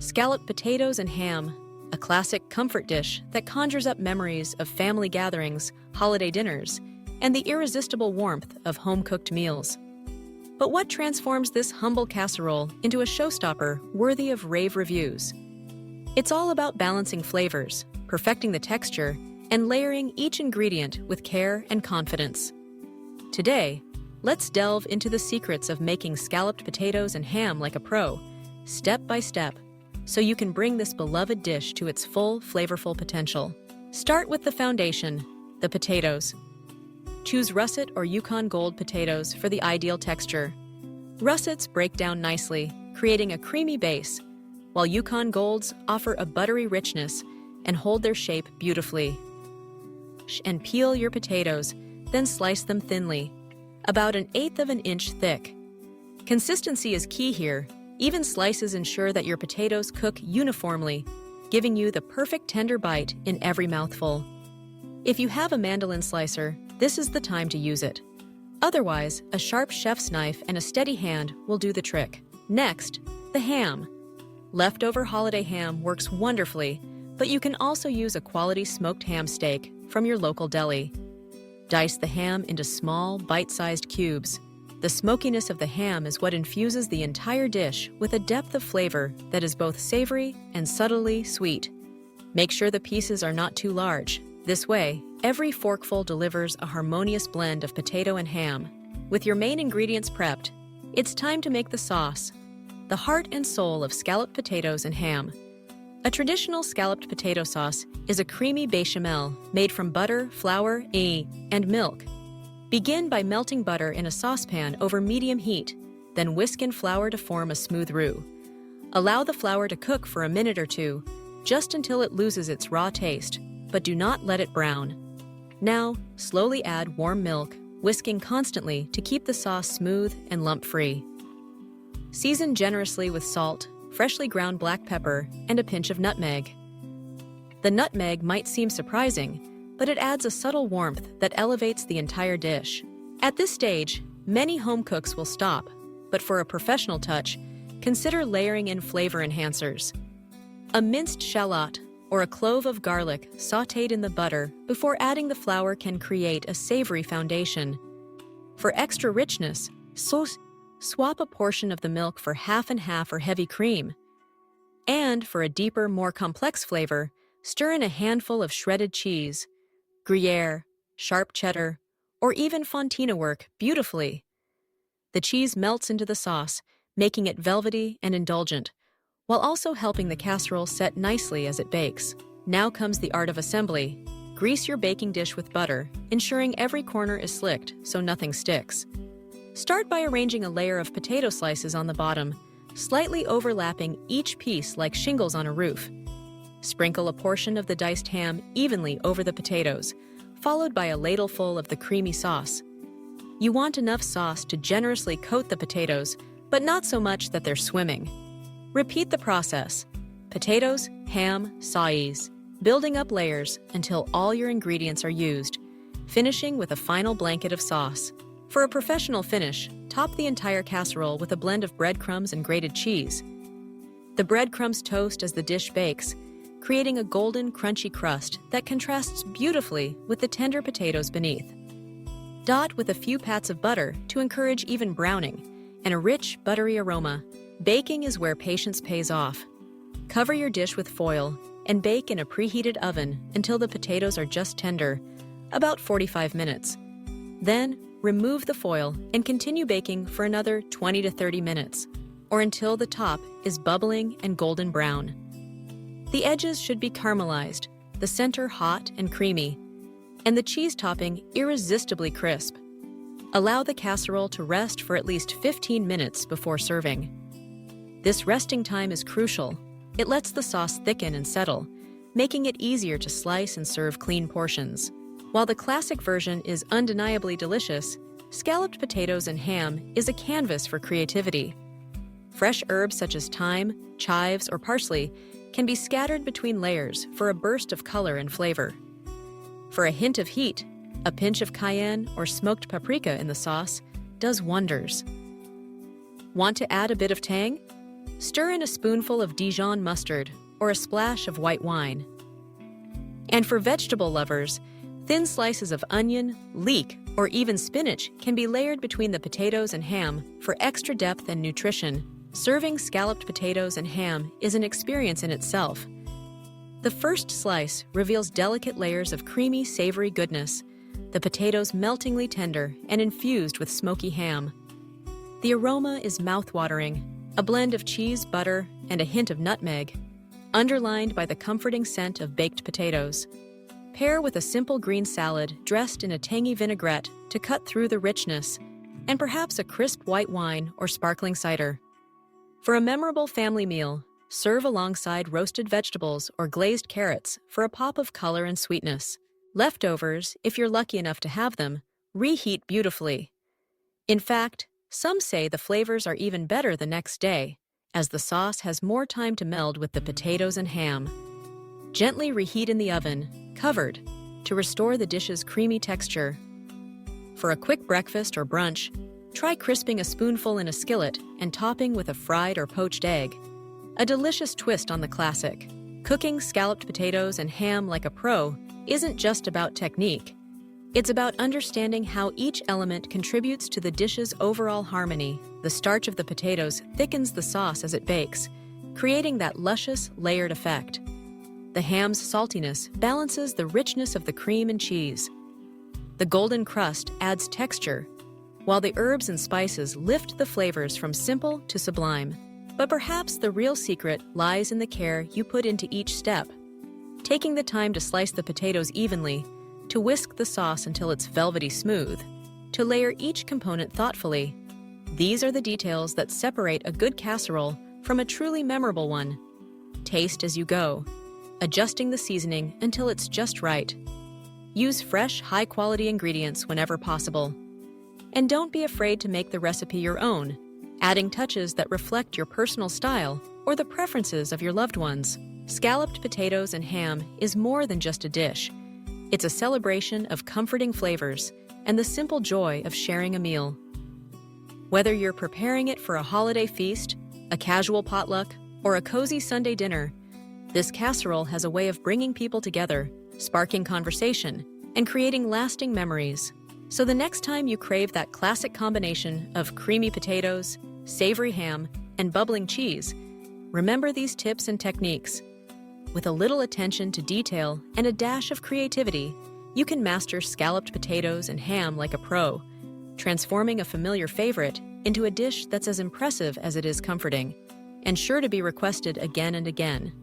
Scalloped potatoes and ham, a classic comfort dish that conjures up memories of family gatherings, holiday dinners, and the irresistible warmth of home-cooked meals. But what transforms this humble casserole into a showstopper worthy of rave reviews? It's all about balancing flavors, perfecting the texture, and layering each ingredient with care and confidence. Today, let's delve into the secrets of making scalloped potatoes and ham like a pro, step by step, so you can bring this beloved dish to its full, flavorful potential. Start with the foundation, the potatoes. Choose russet or Yukon Gold potatoes for the ideal texture. Russets break down nicely, creating a creamy base, while Yukon Golds offer a buttery richness and hold their shape beautifully. And peel your potatoes, then slice them thinly, about 1/8 of an inch thick. Consistency is key here. Even slices ensure that your potatoes cook uniformly, giving you the perfect tender bite in every mouthful. If you have a mandolin slicer, this is the time to use it. Otherwise, a sharp chef's knife and a steady hand will do the trick. Next, the ham. Leftover holiday ham works wonderfully, but you can also use a quality smoked ham steak from your local deli. Dice the ham into small, bite-sized cubes. The smokiness of the ham is what infuses the entire dish with a depth of flavor that is both savory and subtly sweet. Make sure the pieces are not too large. This way, every forkful delivers a harmonious blend of potato and ham. With your main ingredients prepped, it's time to make the sauce, the heart and soul of scalloped potatoes and ham. A traditional scalloped potato sauce is a creamy bechamel made from butter, flour, and milk. Begin by melting butter in a saucepan over medium heat, then whisk in flour to form a smooth roux. Allow the flour to cook for a minute or two, just until it loses its raw taste, but do not let it brown. Now, slowly add warm milk, whisking constantly to keep the sauce smooth and lump-free. Season generously with salt, freshly ground black pepper, and a pinch of nutmeg. The nutmeg might seem surprising, but it adds a subtle warmth that elevates the entire dish. At this stage, many home cooks will stop, but for a professional touch, consider layering in flavor enhancers. A minced shallot or a clove of garlic sautéed in the butter before adding the flour can create a savory foundation. For extra richness, swap a portion of the milk for half and half or heavy cream. And for a deeper, more complex flavor, stir in a handful of shredded cheese, Gruyere, sharp cheddar, or even fontina work beautifully. The cheese melts into the sauce, making it velvety and indulgent, while also helping the casserole set nicely as it bakes. Now comes the art of assembly. Grease your baking dish with butter, ensuring every corner is slicked so nothing sticks. Start by arranging a layer of potato slices on the bottom, slightly overlapping each piece like shingles on a roof. Sprinkle a portion of the diced ham evenly over the potatoes, followed by a ladleful of the creamy sauce. You want enough sauce to generously coat the potatoes, but not so much that they're swimming. Repeat the process. Potatoes, ham, sautés, building up layers until all your ingredients are used, finishing with a final blanket of sauce. For a professional finish, top the entire casserole with a blend of breadcrumbs and grated cheese. The breadcrumbs toast as the dish bakes, creating a golden, crunchy crust that contrasts beautifully with the tender potatoes beneath. Dot with a few pats of butter to encourage even browning and a rich, buttery aroma. Baking is where patience pays off. Cover your dish with foil and bake in a preheated oven until the potatoes are just tender, about 45 minutes. Then, remove the foil and continue baking for another 20 to 30 minutes, or until the top is bubbling and golden brown. The edges should be caramelized, the center hot and creamy, and the cheese topping irresistibly crisp. Allow the casserole to rest for at least 15 minutes before serving. This resting time is crucial. It lets the sauce thicken and settle, making it easier to slice and serve clean portions. While the classic version is undeniably delicious, scalloped potatoes and ham is a canvas for creativity. Fresh herbs such as thyme, chives, or parsley can be scattered between layers for a burst of color and flavor. For a hint of heat, a pinch of cayenne or smoked paprika in the sauce does wonders. Want to add a bit of tang? Stir in a spoonful of Dijon mustard or a splash of white wine. And for vegetable lovers, thin slices of onion, leek, or even spinach can be layered between the potatoes and ham for extra depth and nutrition. Serving scalloped potatoes and ham is an experience in itself. The first slice reveals delicate layers of creamy, savory goodness, the potatoes meltingly tender and infused with smoky ham. The aroma is mouth-watering, a blend of cheese, butter, and a hint of nutmeg, underlined by the comforting scent of baked potatoes. Pair with a simple green salad dressed in a tangy vinaigrette to cut through the richness, and perhaps a crisp white wine or sparkling cider. For a memorable family meal, serve alongside roasted vegetables or glazed carrots for a pop of color and sweetness. Leftovers, if you're lucky enough to have them, reheat beautifully. In fact, some say the flavors are even better the next day, as the sauce has more time to meld with the potatoes and ham. Gently reheat in the oven, covered, to restore the dish's creamy texture. For a quick breakfast or brunch, try crisping a spoonful in a skillet and topping with a fried or poached egg. A delicious twist on the classic. Cooking scalloped potatoes and ham like a pro isn't just about technique. It's about understanding how each element contributes to the dish's overall harmony. The starch of the potatoes thickens the sauce as it bakes, creating that luscious, layered effect. The ham's saltiness balances the richness of the cream and cheese. The golden crust adds texture, while the herbs and spices lift the flavors from simple to sublime. But perhaps the real secret lies in the care you put into each step. Taking the time to slice the potatoes evenly, to whisk the sauce until it's velvety smooth, to layer each component thoughtfully. These are the details that separate a good casserole from a truly memorable one. Taste as you go, adjusting the seasoning until it's just right. Use fresh, high-quality ingredients whenever possible. And don't be afraid to make the recipe your own, adding touches that reflect your personal style or the preferences of your loved ones. Scalloped potatoes and ham is more than just a dish. It's a celebration of comforting flavors and the simple joy of sharing a meal. Whether you're preparing it for a holiday feast, a casual potluck, or a cozy Sunday dinner, this casserole has a way of bringing people together, sparking conversation, and creating lasting memories. So the next time you crave that classic combination of creamy potatoes, savory ham, and bubbling cheese, remember these tips and techniques. With a little attention to detail and a dash of creativity, you can master scalloped potatoes and ham like a pro, transforming a familiar favorite into a dish that's as impressive as it is comforting, and sure to be requested again and again.